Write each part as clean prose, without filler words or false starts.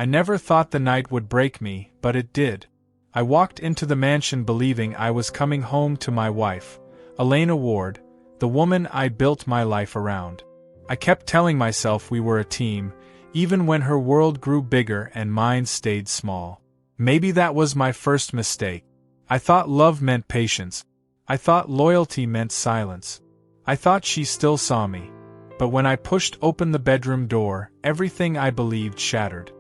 I never thought the night would break me, but it did. I walked into the mansion believing I was coming home to my wife, Elena Ward, the woman I built my life around. I kept telling myself we were a team, even when her world grew bigger and mine stayed small. Maybe that was my first mistake. I thought love meant patience. I thought loyalty meant silence. I thought she still saw me. But when I pushed open the bedroom door, everything I believed shattered.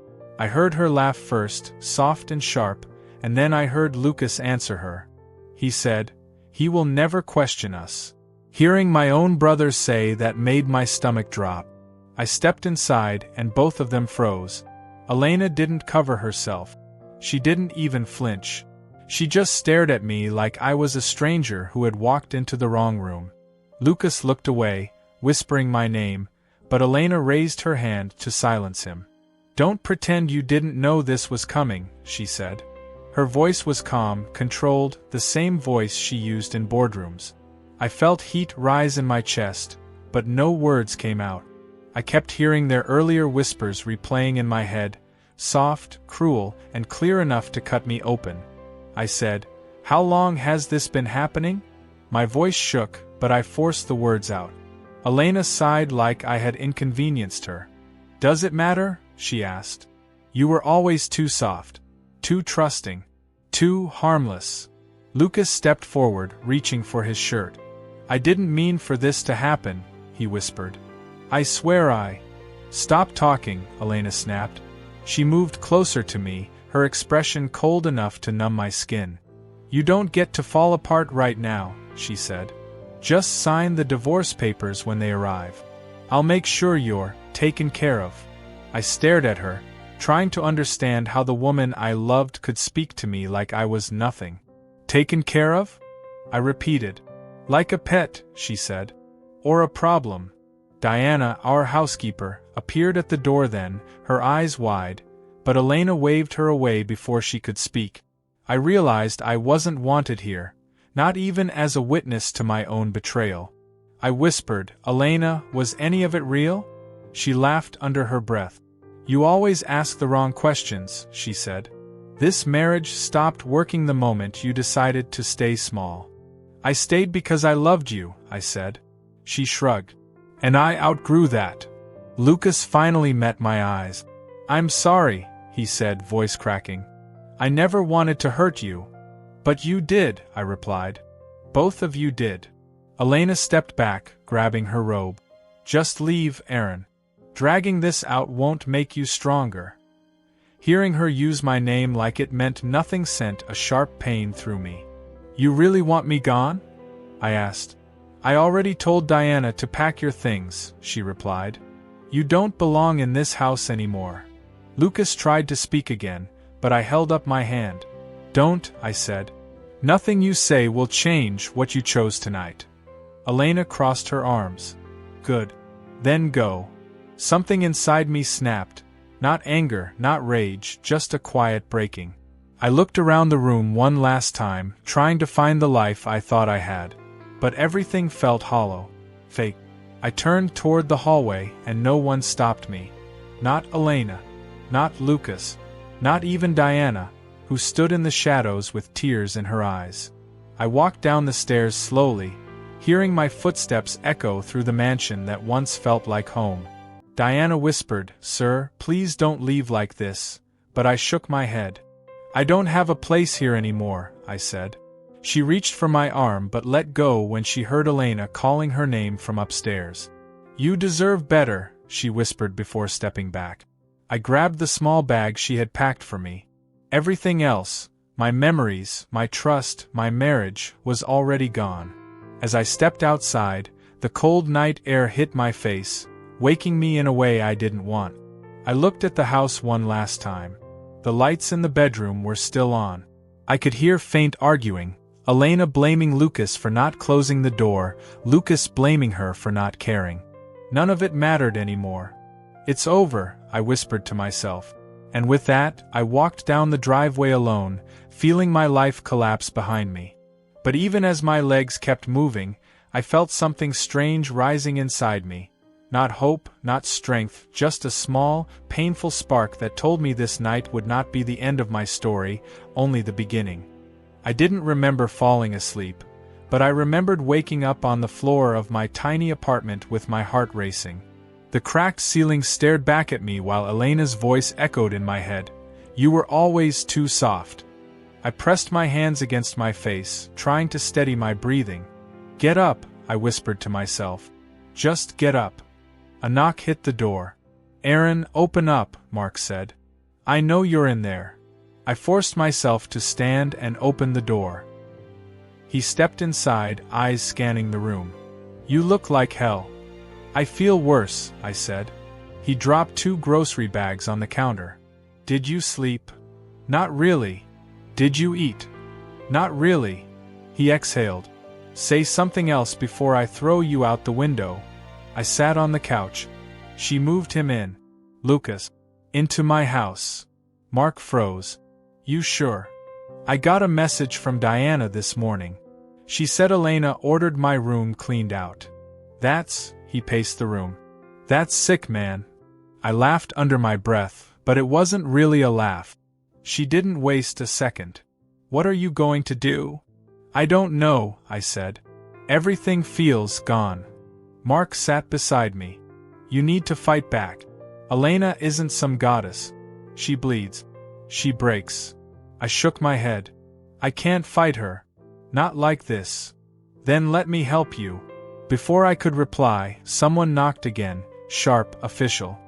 I heard her laugh first, soft and sharp, and then I heard Lucas answer her. He said, "He will never question us." Hearing my own brother say that made my stomach drop. I stepped inside and both of them froze. Elena didn't cover herself. She didn't even flinch. She just stared at me like I was a stranger who had walked into the wrong room. Lucas looked away, whispering my name, but Elena raised her hand to silence him. "Don't pretend you didn't know this was coming," she said. Her voice was calm, controlled, the same voice she used in boardrooms. I felt heat rise in my chest, but no words came out. I kept hearing their earlier whispers replaying in my head, soft, cruel, and clear enough to cut me open. I said, "How long has this been happening?" My voice shook, but I forced the words out. Elena sighed like I had inconvenienced her. "Does it matter?" she asked. "You were always too soft, too trusting, too harmless." Lucas stepped forward, reaching for his shirt. "I didn't mean for this to happen," he whispered. "I swear I—" "Stop talking," Elena snapped. She moved closer to me, her expression cold enough to numb my skin. "You don't get to fall apart right now," she said. "Just sign the divorce papers when they arrive. I'll make sure you're taken care of." I stared at her, trying to understand how the woman I loved could speak to me like I was nothing. "Taken care of?" I repeated. "Like a pet," she said. "Or a problem." Diana, our housekeeper, appeared at the door then, her eyes wide, but Elena waved her away before she could speak. I realized I wasn't wanted here, not even as a witness to my own betrayal. I whispered, "Elena, was any of it real?" She laughed under her breath. "You always ask the wrong questions," she said. "This marriage stopped working the moment you decided to stay small." "I stayed because I loved you," I said. She shrugged. "And I outgrew that." Lucas finally met my eyes. "I'm sorry," he said, voice cracking. "I never wanted to hurt you." "But you did," I replied. "Both of you did." Elena stepped back, grabbing her robe. "Just leave, Aaron. Dragging this out won't make you stronger." Hearing her use my name like it meant nothing sent a sharp pain through me. "You really want me gone?" I asked. "I already told Diana to pack your things," she replied. "You don't belong in this house anymore." Lucas tried to speak again, but I held up my hand. "Don't," I said. "Nothing you say will change what you chose tonight." Elena crossed her arms. "Good. Then go." Something inside me snapped. Not anger, not rage, just a quiet breaking. I looked around the room one last time, trying to find the life I thought I had. But everything felt hollow. Fake. I turned toward the hallway, and no one stopped me. Not Elena. Not Lucas. Not even Diana, who stood in the shadows with tears in her eyes. I walked down the stairs slowly, hearing my footsteps echo through the mansion that once felt like home. Diana whispered, "Sir, please don't leave like this," but I shook my head. "I don't have a place here anymore," I said. She reached for my arm but let go when she heard Elena calling her name from upstairs. "You deserve better," she whispered before stepping back. I grabbed the small bag she had packed for me. Everything else, my memories, my trust, my marriage, was already gone. As I stepped outside, the cold night air hit my face, waking me in a way I didn't want. I looked at the house one last time. The lights in the bedroom were still on. I could hear faint arguing, Elena blaming Lucas for not closing the door, Lucas blaming her for not caring. None of it mattered anymore. "It's over," I whispered to myself. And with that, I walked down the driveway alone, feeling my life collapse behind me. But even as my legs kept moving, I felt something strange rising inside me. Not hope, not strength, just a small, painful spark that told me this night would not be the end of my story, only the beginning. I didn't remember falling asleep, but I remembered waking up on the floor of my tiny apartment with my heart racing. The cracked ceiling stared back at me while Elena's voice echoed in my head. You were always too soft. I pressed my hands against my face, trying to steady my breathing. Get up, I whispered to myself. Just get up. A knock hit the door. Aaron, open up, Mark said. I know you're in there. I forced myself to stand and open the door. He stepped inside, eyes scanning the room. You look like hell. I feel worse, I said. He dropped 2 grocery bags on the counter. Did you sleep? Not really. Did you eat? Not really. He exhaled. Say something else before I throw you out the window. I sat on the couch. She moved him in. Lucas. Into my house. Mark froze. You sure? I got a message from Diana this morning. She said Elena ordered my room cleaned out. He paced the room. That's sick, man. I laughed under my breath, but it wasn't really a laugh. She didn't waste a second. What are you going to do? I don't know, I said. Everything feels gone. Mark sat beside me. You need to fight back. Elena isn't some goddess. She bleeds. She breaks. I shook my head. I can't fight her. Not like this. Then let me help you. Before I could reply, someone knocked again, sharp, official.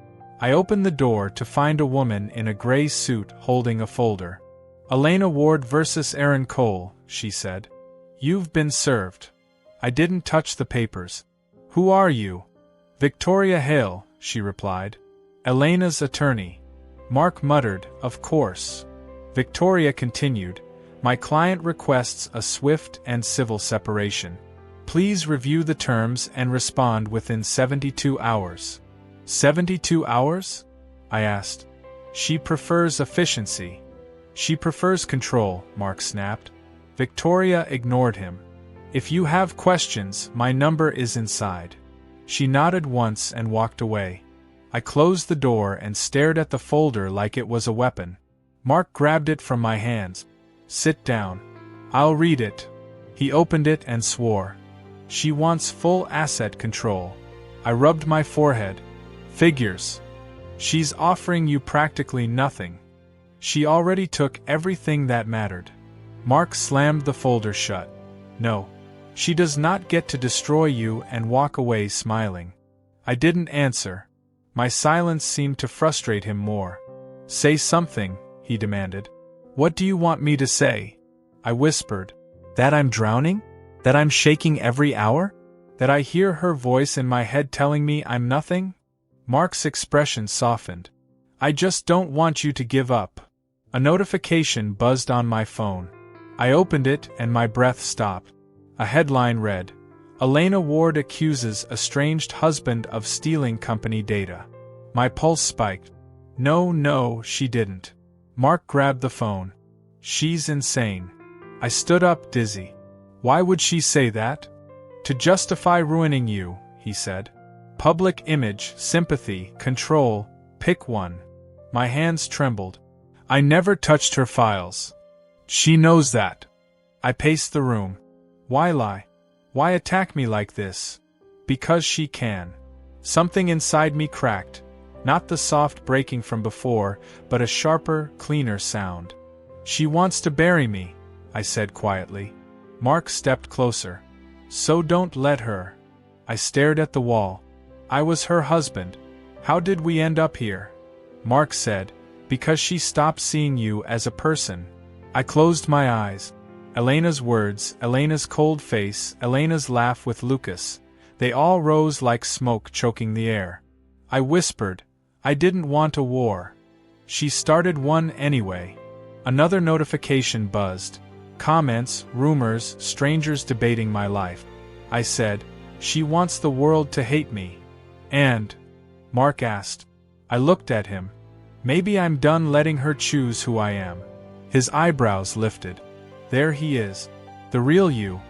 I opened the door to find a woman in a gray suit holding a folder. Elena Ward versus Aaron Cole, she said. You've been served. I didn't touch the papers. Who are you? Victoria Hale, she replied. Elena's attorney. Mark muttered, of course. Victoria continued. My client requests a swift and civil separation. Please review the terms and respond within 72 hours. 72 hours? I asked. She prefers efficiency. She prefers control, Mark snapped. Victoria ignored him. If you have questions, my number is inside. She nodded once and walked away. I closed the door and stared at the folder like it was a weapon. Mark grabbed it from my hands. Sit down. I'll read it. He opened it and swore. She wants full asset control. I rubbed my forehead. Figures. She's offering you practically nothing. She already took everything that mattered. Mark slammed the folder shut. No. She does not get to destroy you and walk away smiling. I didn't answer. My silence seemed to frustrate him more. Say something, he demanded. What do you want me to say? I whispered. That I'm drowning? That I'm shaking every hour? That I hear her voice in my head telling me I'm nothing? Mark's expression softened. I just don't want you to give up. A notification buzzed on my phone. I opened it and my breath stopped. A headline read, Elena Ward accuses estranged husband of stealing company data. My pulse spiked. No, she didn't. Mark grabbed the phone. She's insane. I stood up dizzy. Why would she say that? To justify ruining you, he said. Public image, sympathy, control, pick one. My hands trembled. I never touched her files. She knows that. I paced the room. Why lie? Why attack me like this? Because she can. Something inside me cracked. Not the soft breaking from before, but a sharper, cleaner sound. She wants to bury me, I said quietly. Mark stepped closer. So don't let her. I stared at the wall. I was her husband. How did we end up here? Mark said, because she stopped seeing you as a person. I closed my eyes. Elena's words, Elena's cold face, Elena's laugh with Lucas. They all rose like smoke choking the air. I whispered, I didn't want a war. She started one anyway. Another notification buzzed. Comments, rumors, strangers debating my life. I said, she wants the world to hate me. And? Mark asked. I looked at him. Maybe I'm done letting her choose who I am. His eyebrows lifted. There he is. The real you.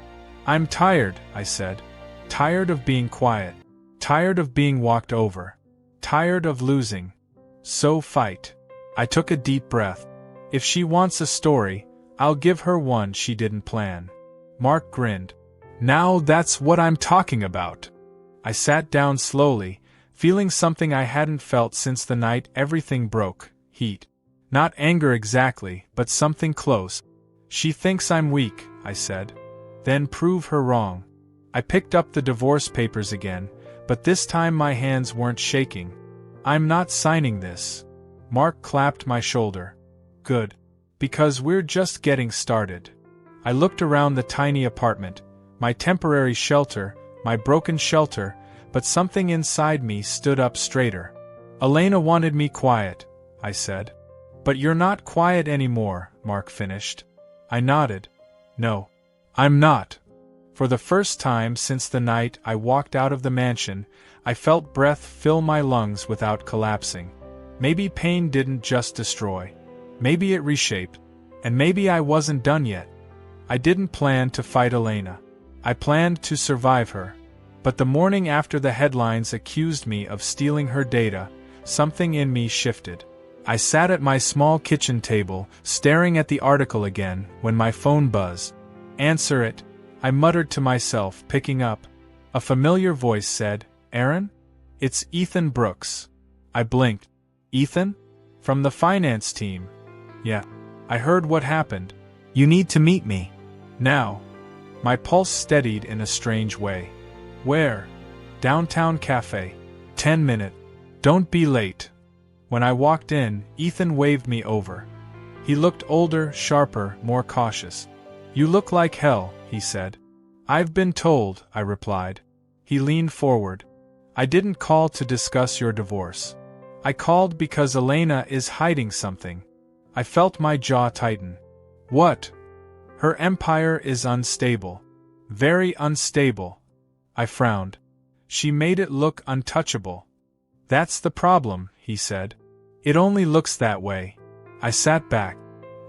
I'm tired, I said. Tired of being quiet. Tired of being walked over. Tired of losing. So fight. I took a deep breath. If she wants a story, I'll give her one she didn't plan. Mark grinned. Now that's what I'm talking about. I sat down slowly, feeling something I hadn't felt since the night everything broke. Heat. Not anger exactly, but something close. She thinks I'm weak, I said. Then prove her wrong. I picked up the divorce papers again, but this time my hands weren't shaking. I'm not signing this. Mark clapped my shoulder. Good. Because we're just getting started. I looked around the tiny apartment, my temporary shelter, my broken shelter, but something inside me stood up straighter. Elena wanted me quiet, I said. But you're not quiet anymore, Mark finished. I nodded. No. I'm not. For the first time since the night I walked out of the mansion, I felt breath fill my lungs without collapsing. Maybe pain didn't just destroy. Maybe it reshaped. And maybe I wasn't done yet. I didn't plan to fight Elena. I planned to survive her. But the morning after the headlines accused me of stealing her data, something in me shifted. I sat at my small kitchen table, staring at the article again, when my phone buzzed. Answer it, I muttered to myself, picking up. A familiar voice said, Aaron? It's Ethan Brooks. I blinked. Ethan? From the finance team. Yeah. I heard what happened. You need to meet me. Now. My pulse steadied in a strange way. Where? Downtown cafe. 10-minute. Don't be late. When I walked in, Ethan waved me over. He looked older, sharper, more cautious. You look like hell, he said. I've been told, I replied. He leaned forward. I didn't call to discuss your divorce. I called because Elena is hiding something. I felt my jaw tighten. What? Her empire is unstable. Very unstable. I frowned. She made it look untouchable. That's the problem, he said. It only looks that way. I sat back.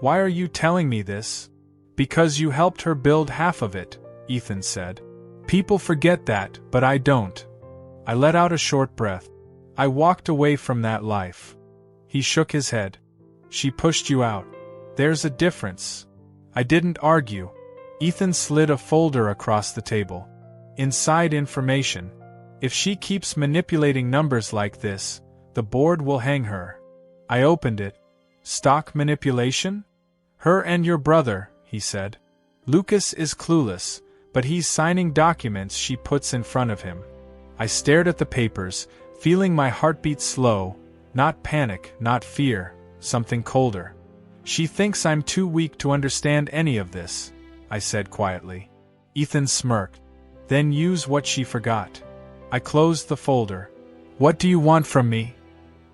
Why are you telling me this? Because you helped her build half of it, Ethan said. People forget that, but I don't. I let out a short breath. I walked away from that life. He shook his head. She pushed you out. There's a difference. I didn't argue. Ethan slid a folder across the table. Inside information. If she keeps manipulating numbers like this, the board will hang her. I opened it. Stock manipulation? Her and your brother, he said. Lucas is clueless, but he's signing documents she puts in front of him. I stared at the papers, feeling my heartbeat slow, not panic, not fear, something colder. She thinks I'm too weak to understand any of this, I said quietly. Ethan smirked. Then use what she forgot. I closed the folder. What do you want from me?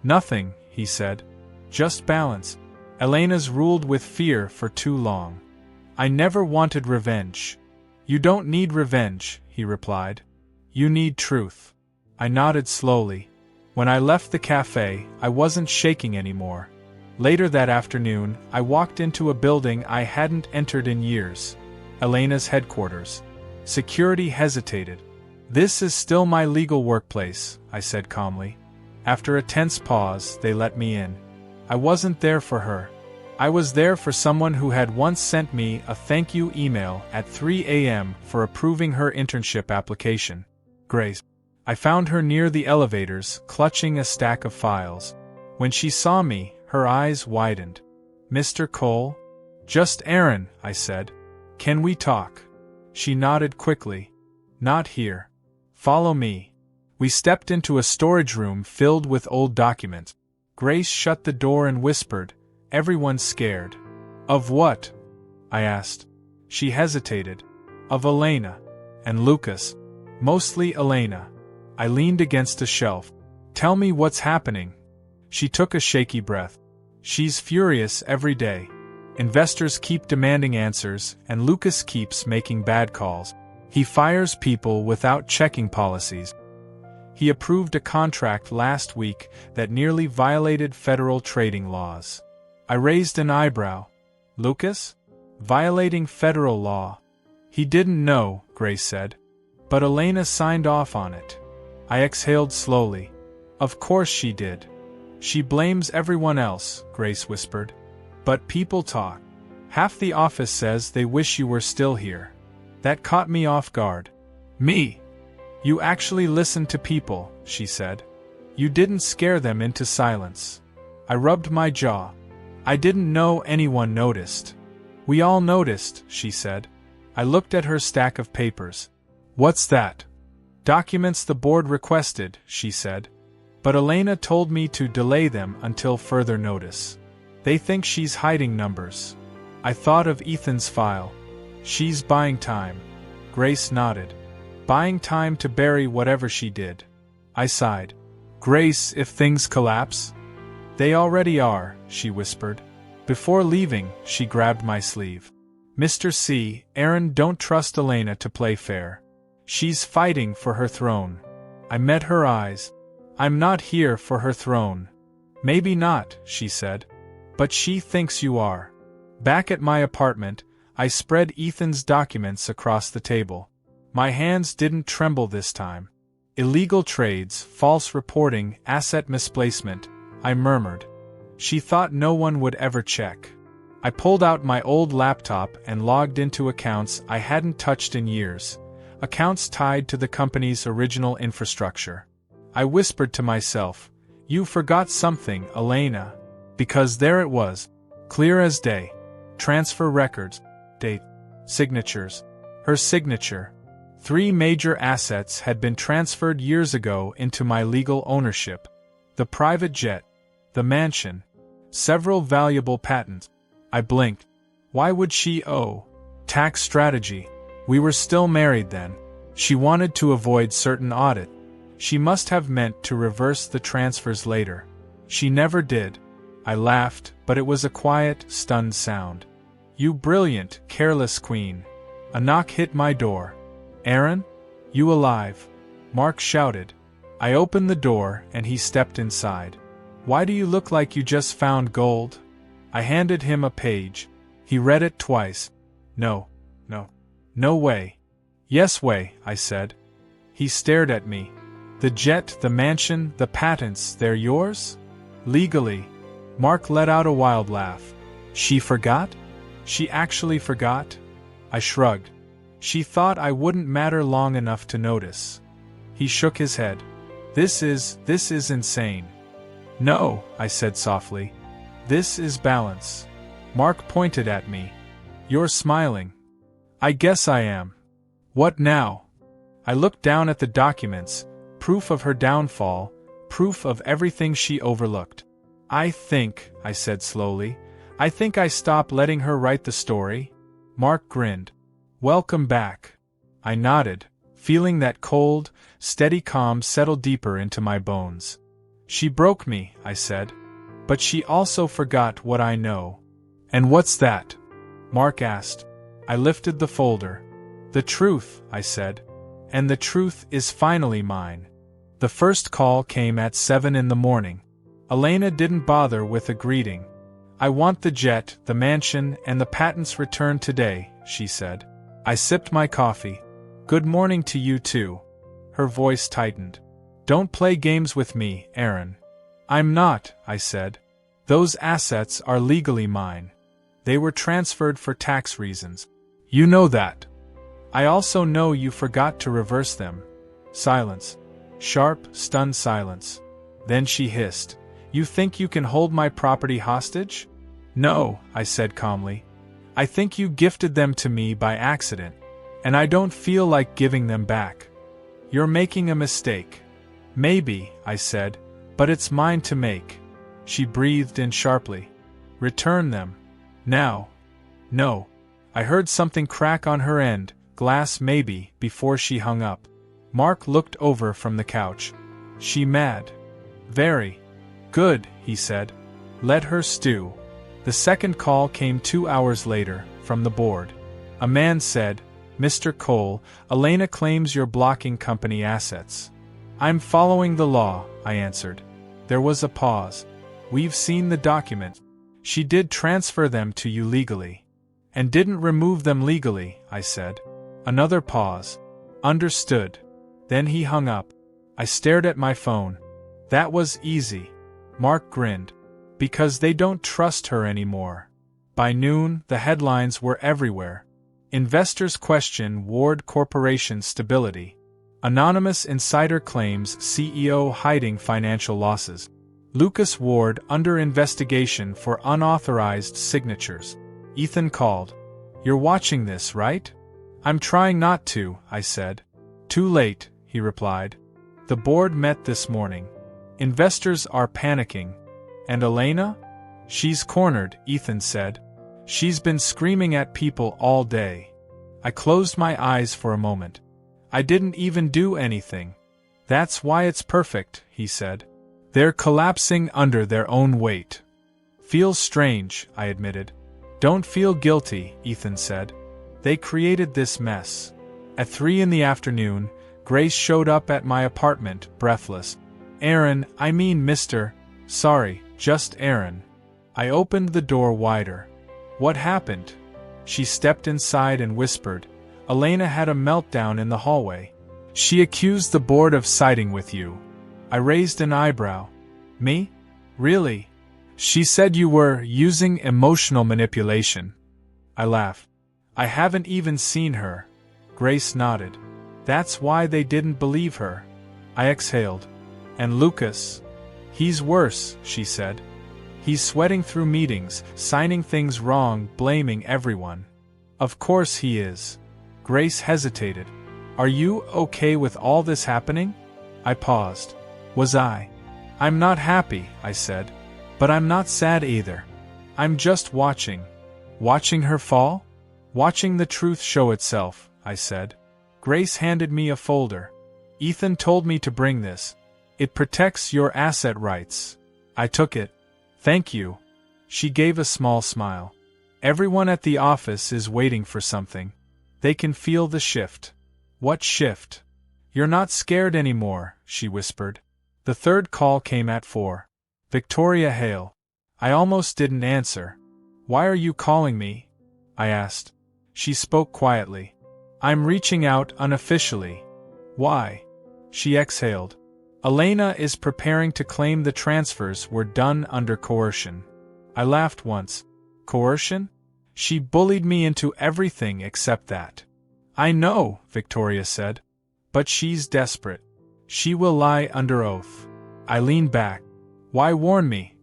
Nothing, he said. Just balance. Elena's ruled with fear for too long. I never wanted revenge. You don't need revenge, he replied. You need truth. I nodded slowly. When I left the cafe, I wasn't shaking anymore. Later that afternoon, I walked into a building I hadn't entered in years. Elena's headquarters. Security hesitated. This is still my legal workplace, I said calmly. After a tense pause, they let me in. I wasn't there for her. I was there for someone who had once sent me a thank you email at 3 a.m. for approving her internship application. Grace. I found her near the elevators, clutching a stack of files. When she saw me, her eyes widened. Mr. Cole? Just Aaron, I said. Can we talk? She nodded quickly. Not here. Follow me. We stepped into a storage room filled with old documents. Grace shut the door and whispered, everyone's scared. Of what? I asked. She hesitated. Of Elena. And Lucas. Mostly Elena. I leaned against a shelf. Tell me what's happening. She took a shaky breath. She's furious every day. Investors keep demanding answers, and Lucas keeps making bad calls. He fires people without checking policies. He approved a contract last week that nearly violated federal trading laws. I raised an eyebrow. Lucas? Violating federal law. He didn't know, Grace said. But Elena signed off on it. I exhaled slowly. Of course she did. She blames everyone else, Grace whispered. But people talk. Half the office says they wish you were still here. That caught me off guard. Me? You actually listened to people, she said. You didn't scare them into silence. I rubbed my jaw. I didn't know anyone noticed. We all noticed, she said. I looked at her stack of papers. What's that? Documents the board requested, she said. But Elena told me to delay them until further notice. They think she's hiding numbers. I thought of Ethan's file. She's buying time. Grace nodded. Buying time to bury whatever she did. I sighed. Grace, if things collapse? They already are, she whispered. Before leaving, she grabbed my sleeve. Mr. C, Aaron, don't trust Elena to play fair. She's fighting for her throne. I met her eyes. I'm not here for her throne. Maybe not, she said. But she thinks you are. Back at my apartment, I spread Ethan's documents across the table. My hands didn't tremble this time. Illegal trades, false reporting, asset misplacement, I murmured. She thought no one would ever check. I pulled out my old laptop and logged into accounts I hadn't touched in years, accounts tied to the company's original infrastructure. I whispered to myself, "You forgot something, Elena." Because there it was, clear as day. Transfer records, date, signatures. Her signature. 3 major assets had been transferred years ago into my legal ownership. The private jet, the mansion, several valuable patents. I blinked. Why would she owe? Tax strategy. We were still married then. She wanted to avoid certain audit. She must have meant to reverse the transfers later. She never did. I laughed, but it was a quiet, stunned sound. You brilliant, careless queen. A knock hit my door. Aaron? You alive? Mark shouted. I opened the door and he stepped inside. Why do you look like you just found gold? I handed him a page. He read it twice. No way. Yes way, I said. He stared at me. The jet, the mansion, the patents, they're yours? Legally. Mark let out a wild laugh. She forgot? She actually forgot? I shrugged. She thought I wouldn't matter long enough to notice. He shook his head. This is insane. No, I said softly. This is balance. Mark pointed at me. You're smiling. I guess I am. What now? I looked down at the documents, proof of her downfall, proof of everything she overlooked. I think, I said slowly, I think I stopped letting her write the story. Mark grinned. Welcome back. I nodded, feeling that cold, steady calm settle deeper into my bones. She broke me, I said. But she also forgot what I know. And what's that? Mark asked. I lifted the folder. The truth, I said. And the truth is finally mine. The first call came at 7 in the morning. Elena didn't bother with a greeting. I want the jet, the mansion, and the patents returned today, she said. I sipped my coffee. Good morning to you too. Her voice tightened. Don't play games with me, Aaron. I'm not, I said. Those assets are legally mine. They were transferred for tax reasons. You know that. I also know you forgot to reverse them. Silence. Sharp, stunned silence. Then she hissed. You think you can hold my property hostage? No, I said calmly. I think you gifted them to me by accident, and I don't feel like giving them back. You're making a mistake. Maybe, I said, but it's mine to make. She breathed in sharply. Return them. Now. No. I heard something crack on her end, glass maybe, before she hung up. Mark looked over from the couch. She mad? Very. Good, he said. Let her stew. The second call came 2 hours later, from the board. A man said, Mr. Cole, Elena claims you're blocking company assets. I'm following the law, I answered. There was a pause. We've seen the document. She did transfer them to you legally. And didn't remove them legally, I said. Another pause. Understood. Then he hung up. I stared at my phone. That was easy. Mark grinned. Because they don't trust her anymore. By noon, the headlines were everywhere. Investors question Ward Corporation stability. Anonymous insider claims CEO hiding financial losses. Lucas Ward under investigation for unauthorized signatures. Ethan called. You're watching this, right? I'm trying not to, I said. Too late, he replied. The board met this morning. Investors are panicking. And Elena? She's cornered, Ethan said. She's been screaming at people all day. I closed my eyes for a moment. I didn't even do anything. That's why it's perfect, he said. They're collapsing under their own weight. Feels strange, I admitted. Don't feel guilty, Ethan said. They created this mess. At 3 p.m, Grace showed up at my apartment, breathless. Aaron, I mean Mr. Sorry, just Aaron. I opened the door wider. What happened? She stepped inside and whispered. Elena had a meltdown in the hallway. She accused the board of siding with you. I raised an eyebrow. Me? Really? She said you were using emotional manipulation. I laughed. I haven't even seen her. Grace nodded. That's why they didn't believe her. I exhaled. And Lucas? He's worse, she said. He's sweating through meetings, signing things wrong, blaming everyone. Of course he is. Grace hesitated. Are you okay with all this happening? I paused. Was I? I'm not happy, I said. But I'm not sad either. I'm just watching. Watching her fall? Watching the truth show itself, I said. Grace handed me a folder. Ethan told me to bring this. It protects your asset rights. I took it. Thank you. She gave a small smile. Everyone at the office is waiting for something. They can feel the shift. What shift? You're not scared anymore, she whispered. The third call came at 4. Victoria Hale. I almost didn't answer. Why are you calling me? I asked. She spoke quietly. I'm reaching out unofficially. Why? She exhaled. Elena is preparing to claim the transfers were done under coercion. I laughed once. Coercion? She bullied me into everything except that. I know, Victoria said. But she's desperate. She will lie under oath. I leaned back. Why warn me?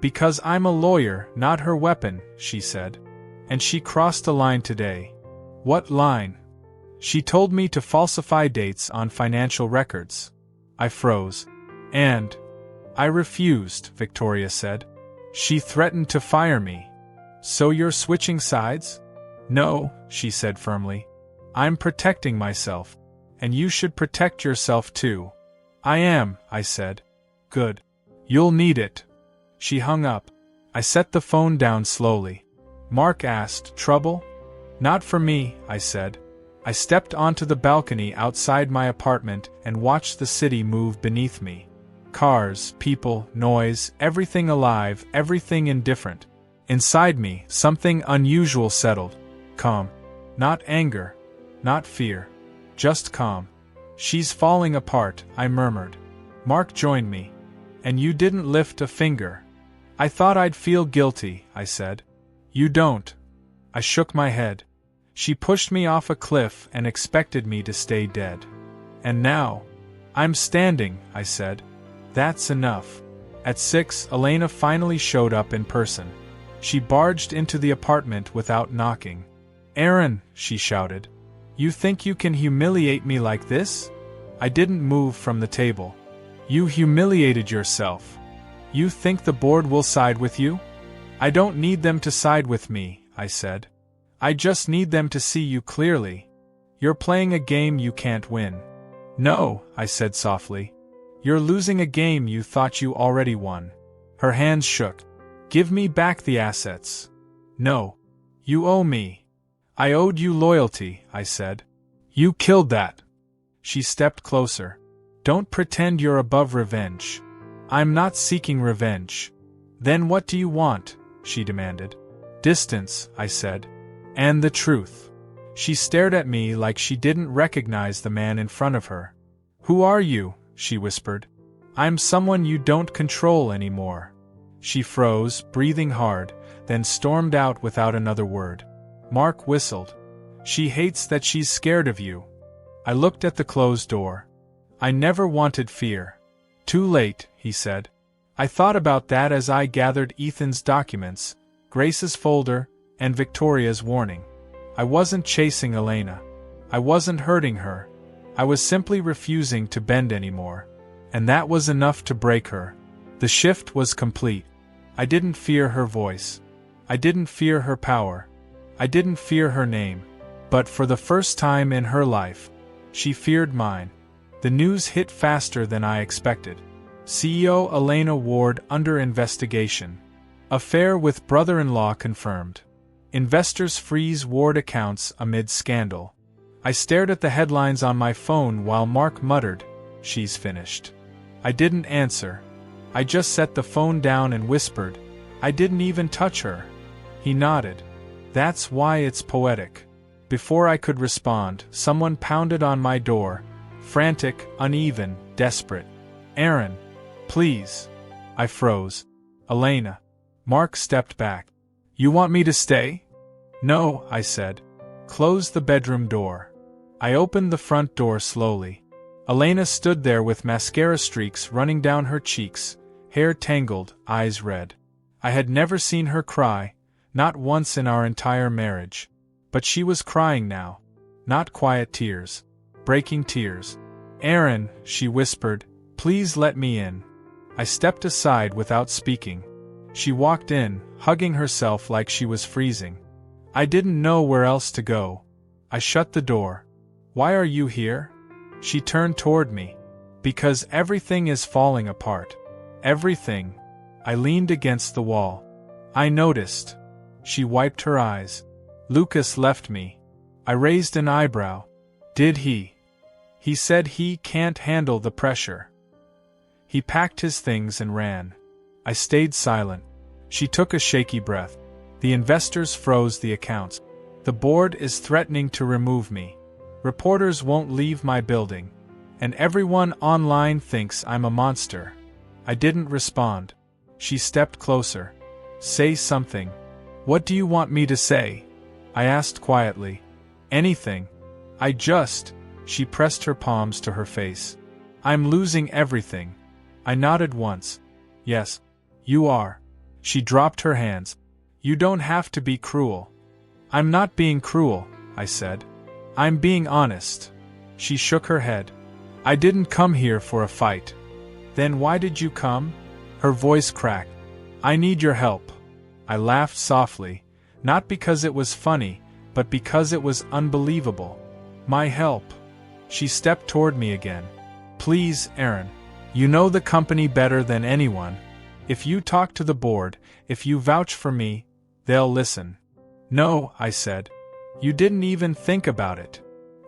Because I'm a lawyer, not her weapon, she said. And she crossed a line today. What line? She told me to falsify dates on financial records. I froze. And I refused, Victoria said. She threatened to fire me. So you're switching sides? No, she said firmly. I'm protecting myself. And you should protect yourself too. I am, I said. Good. You'll need it. She hung up. I set the phone down slowly. Mark asked, Trouble? Not for me, I said. I stepped onto the balcony outside my apartment and watched the city move beneath me. Cars, people, noise, everything alive, everything indifferent. Inside me, something unusual settled. Calm. Not anger. Not fear. Just calm. She's falling apart, I murmured. Mark joined me. And you didn't lift a finger. I thought I'd feel guilty, I said. You don't. I shook my head. She pushed me off a cliff and expected me to stay dead. And now? I'm standing, I said. That's enough. At 6, Elena finally showed up in person. She barged into the apartment without knocking. Aaron, she shouted. You think you can humiliate me like this? I didn't move from the table. You humiliated yourself. You think the board will side with you? I don't need them to side with me, I said. I just need them to see you clearly. You're playing a game you can't win. No, I said softly. You're losing a game you thought you already won. Her hands shook. Give me back the assets. No. You owe me. I owed you loyalty, I said. You killed that. She stepped closer. Don't pretend you're above revenge. I'm not seeking revenge. Then what do you want? She demanded. Distance, I said. And the truth. She stared at me like she didn't recognize the man in front of her. Who are you? she whispered. I'm someone you don't control anymore. She froze, breathing hard, then stormed out without another word. Mark whistled. She hates that she's scared of you. I looked at the closed door. I never wanted fear. Too late, he said. I thought about that as I gathered Ethan's documents, Grace's folder, and Victoria's warning. I wasn't chasing Elena. I wasn't hurting her. I was simply refusing to bend anymore. And that was enough to break her. The shift was complete. I didn't fear her voice. I didn't fear her power. I didn't fear her name. But for the first time in her life, she feared mine. The news hit faster than I expected. CEO Elena Ward under investigation. Affair with brother-in-law confirmed. Investors freeze Ward accounts amid scandal. I stared at the headlines on my phone while Mark muttered, "She's finished." I didn't answer. I just set the phone down and whispered, "I didn't even touch her." He nodded. That's why it's poetic. Before I could respond, someone pounded on my door, frantic, uneven, desperate. "Aaron, please." I froze. "Elena." Mark stepped back. "You want me to stay?" "No," I said. "Close the bedroom door." I opened the front door slowly. Elena stood there with mascara streaks running down her cheeks, hair tangled, eyes red. I had never seen her cry, not once in our entire marriage. But she was crying now. Not quiet tears. Breaking tears. "Aaron," she whispered, "please let me in." I stepped aside without speaking. She walked in, hugging herself like she was freezing. I didn't know where else to go. I shut the door. "Why are you here?" She turned toward me. "Because everything is falling apart. Everything." I leaned against the wall. "I noticed." She wiped her eyes. "Lucas left me." I raised an eyebrow. "Did he?" "He said he can't handle the pressure. He packed his things and ran." I stayed silent. She took a shaky breath. "The investors froze the accounts. The board is threatening to remove me. Reporters won't leave my building. And everyone online thinks I'm a monster." I didn't respond. She stepped closer. "Say something." "What do you want me to say?" I asked quietly. "Anything. She pressed her palms to her face. "I'm losing everything." I nodded once. "Yes. You are." She dropped her hands. "You don't have to be cruel." "I'm not being cruel," I said. "I'm being honest." She shook her head. "I didn't come here for a fight." "Then why did you come?" Her voice cracked. "I need your help." I laughed softly, not because it was funny, but because it was unbelievable. "My help." She stepped toward me again. "Please, Aaron. You know the company better than anyone. If you talk to the board, if you vouch for me, they'll listen." "No," I said. "You didn't even think about it."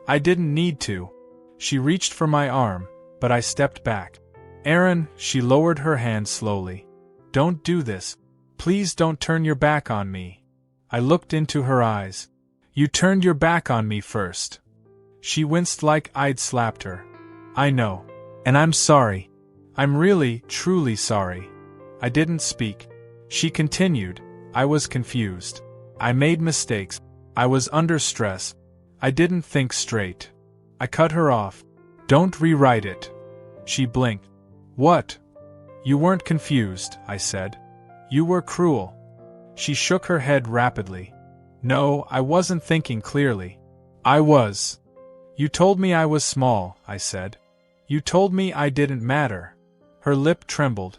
"I didn't need to." She reached for my arm, but I stepped back. "Aaron," she lowered her hand slowly. "Don't do this. Please don't turn your back on me." I looked into her eyes. "You turned your back on me first." She winced like I'd slapped her. "I know. And I'm sorry. I'm really, truly sorry." I didn't speak. She continued. "I was confused. I made mistakes. I was under stress. I didn't think straight." I cut her off. "Don't rewrite it." She blinked. "What?" "You weren't confused," I said. "You were cruel." She shook her head rapidly. "No, I wasn't thinking clearly. I was." "You told me I was small," I said. "You told me I didn't matter." Her lip trembled.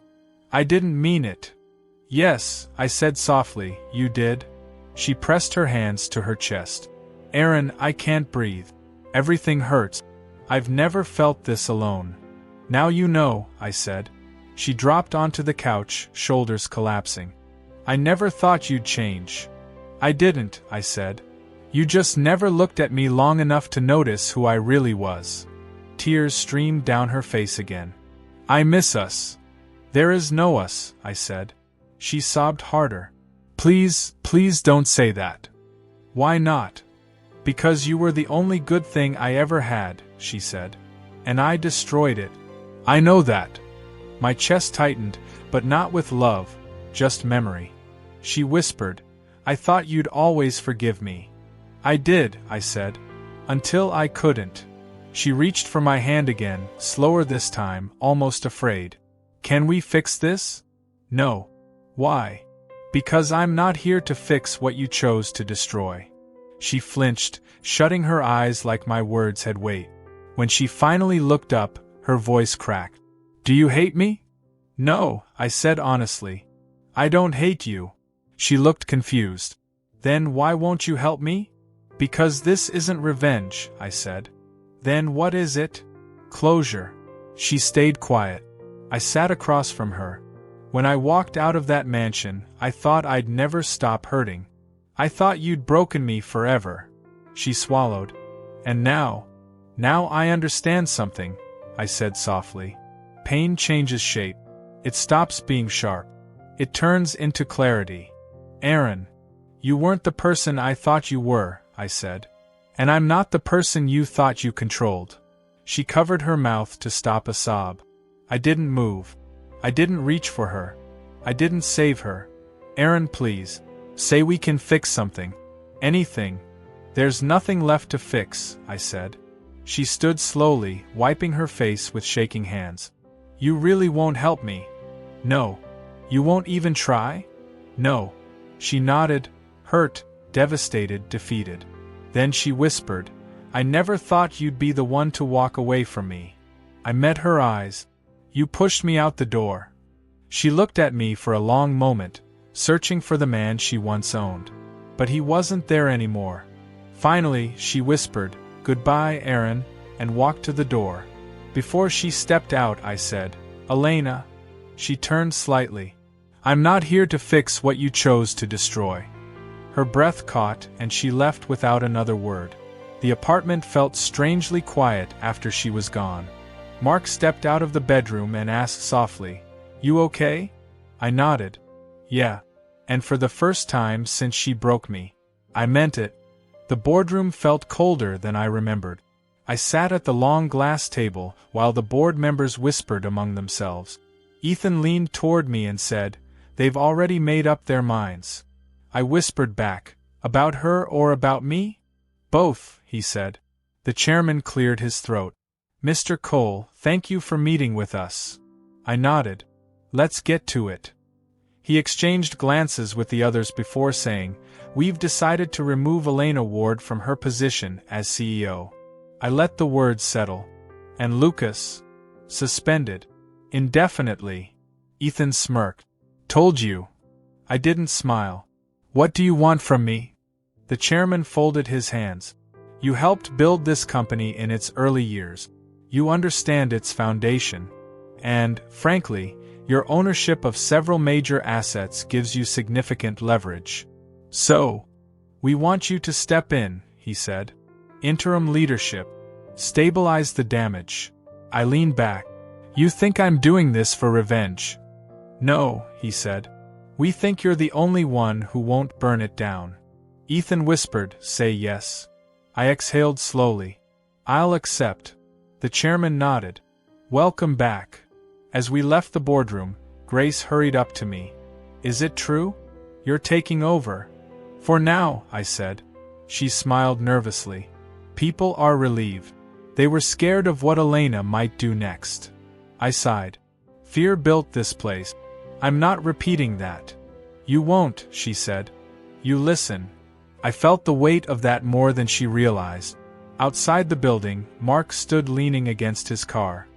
"I didn't mean it." "Yes," I said softly, "you did." She pressed her hands to her chest. "Aaron, I can't breathe. Everything hurts. I've never felt this alone." "Now you know," I said. She dropped onto the couch, shoulders collapsing. "I never thought you'd change." "I didn't," I said. "You just never looked at me long enough to notice who I really was." Tears streamed down her face again. "I miss us." "There is no us," I said. She sobbed harder. "Please, please don't say that." "Why not?" "Because you were the only good thing I ever had," she said. "And I destroyed it. I know that. My chest tightened, but not with love, just memory. She whispered, I thought you'd always forgive me. I did, I said. Until I couldn't. She reached for my hand again, slower this time, almost afraid. Can we fix this? No. Why? Because I'm not here to fix what you chose to destroy. She flinched, shutting her eyes like my words had weight. When she finally looked up, her voice cracked. Do you hate me? No, I said honestly. I don't hate you. She looked confused. Then why won't you help me? Because this isn't revenge, I said. Then what is it? Closure. She stayed quiet. I sat across from her. When I walked out of that mansion, I thought I'd never stop hurting. I thought you'd broken me forever. She swallowed. And now I understand something, I said softly. Pain changes shape. It stops being sharp. It turns into clarity. Aaron, you weren't the person I thought you were, I said. And I'm not the person you thought you controlled. She covered her mouth to stop a sob. I didn't move. I didn't reach for her. I didn't save her. Aaron, please, say we can fix something. Anything. There's nothing left to fix, I said. She stood slowly, wiping her face with shaking hands. You really won't help me? No. You won't even try? No. She nodded, hurt, devastated, defeated. Then she whispered, I never thought you'd be the one to walk away from me. I met her eyes. You pushed me out the door. She looked at me for a long moment, searching for the man she once owned. But he wasn't there anymore. Finally, she whispered, Goodbye, Aaron, and walked to the door. Before she stepped out, I said, Elena. She turned slightly. I'm not here to fix what you chose to destroy. Her breath caught, and she left without another word. The apartment felt strangely quiet after she was gone. Mark stepped out of the bedroom and asked softly, You okay? I nodded. Yeah. And for the first time since she broke me. I meant it. The boardroom felt colder than I remembered. I sat at the long glass table while the board members whispered among themselves. Ethan leaned toward me and said, They've already made up their minds. I whispered back, About her or about me? Both, he said. The chairman cleared his throat. Mr. Cole, thank you for meeting with us. I nodded. Let's get to it. He exchanged glances with the others before saying, We've decided to remove Elena Ward from her position as CEO. I let the words settle. And Lucas? Suspended. Indefinitely. Ethan smirked. Told you. I didn't smile. What do you want from me? The chairman folded his hands. You helped build this company in its early years. You understand its foundation. And, frankly, your ownership of several major assets gives you significant leverage. So, we want you to step in, he said. Interim leadership. Stabilize the damage. I leaned back. You think I'm doing this for revenge? No, he said. We think you're the only one who won't burn it down. Ethan whispered, Say yes. I exhaled slowly. I'll accept. The chairman nodded. Welcome back. As we left the boardroom, Grace hurried up to me. Is it true? You're taking over. For now, I said. She smiled nervously. People are relieved. They were scared of what Elena might do next. I sighed. Fear built this place. I'm not repeating that. You won't, she said. You listen. I felt the weight of that more than she realized. Outside the building, Mark stood leaning against his car.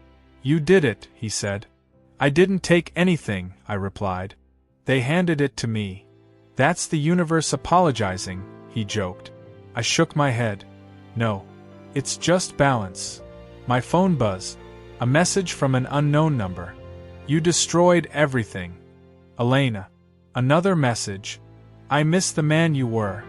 You did it, he said. I didn't take anything, I replied. They handed it to me. That's the universe apologizing, he joked. I shook my head. No. It's just balance. My phone buzzed. A message from an unknown number. You destroyed everything. Elena. Another message. I miss the man you were.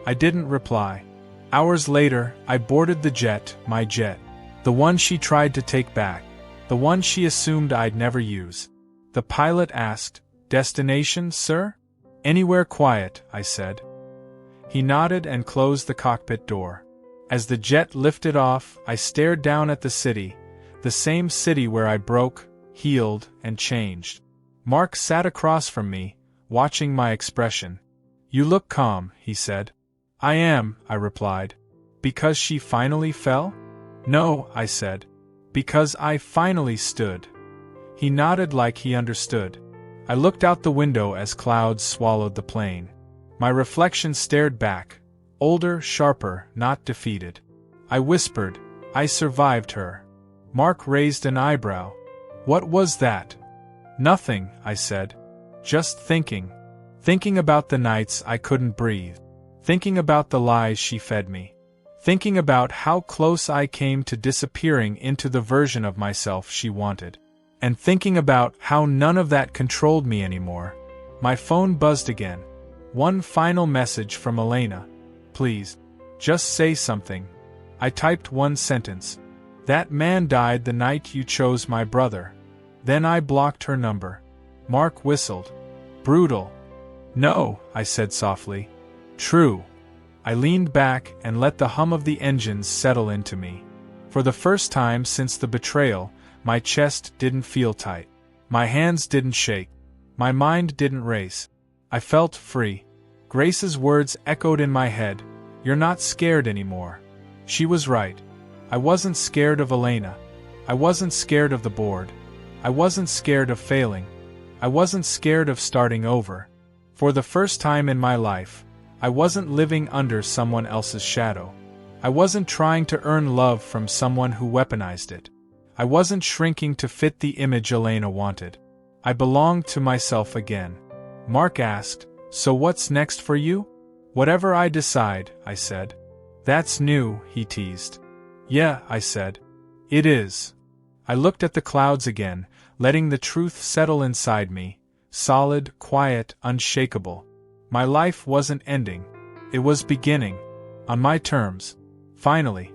I didn't reply. Hours later, I boarded the jet, my jet. The one she tried to take back. The one she assumed I'd never use. The pilot asked, Destination, sir? Anywhere quiet, I said. He nodded and closed the cockpit door. As the jet lifted off, I stared down at the city, The same city where I broke, healed, and changed. Mark sat across from me, watching my expression. "You look calm," he said. "I am," I replied. "Because she finally fell?" "No," I said. "Because I finally stood." He nodded like he understood. I looked out the window as clouds swallowed the plain. My reflection stared back, older, sharper, not defeated. I whispered, "I survived her." Mark raised an eyebrow. "What was that?" "Nothing," I said. "Just thinking. Thinking about the nights I couldn't breathe. Thinking about the lies she fed me. Thinking about how close I came to disappearing into the version of myself she wanted. And thinking about how none of that controlled me anymore." My phone buzzed again. One final message from Elena. "Please, just say something." I typed one sentence. "That man died the night you chose my brother." Then I blocked her number. Mark whistled. "Brutal." "No," I said softly. "True." I leaned back and let the hum of the engines settle into me. For the first time since the betrayal, my chest didn't feel tight. My hands didn't shake. My mind didn't race. I felt free. Grace's words echoed in my head. "You're not scared anymore." She was right. I wasn't scared of Elena. I wasn't scared of the board. I wasn't scared of failing. I wasn't scared of starting over. For the first time in my life, I wasn't living under someone else's shadow. I wasn't trying to earn love from someone who weaponized it. I wasn't shrinking to fit the image Elena wanted. I belonged to myself again. Mark asked, "So what's next for you?" "Whatever I decide," I said. "That's new," he teased. "Yeah," I said. "It is." I looked at the clouds again, letting the truth settle inside me, solid, quiet, unshakable. My life wasn't ending. It was beginning. On my terms. Finally.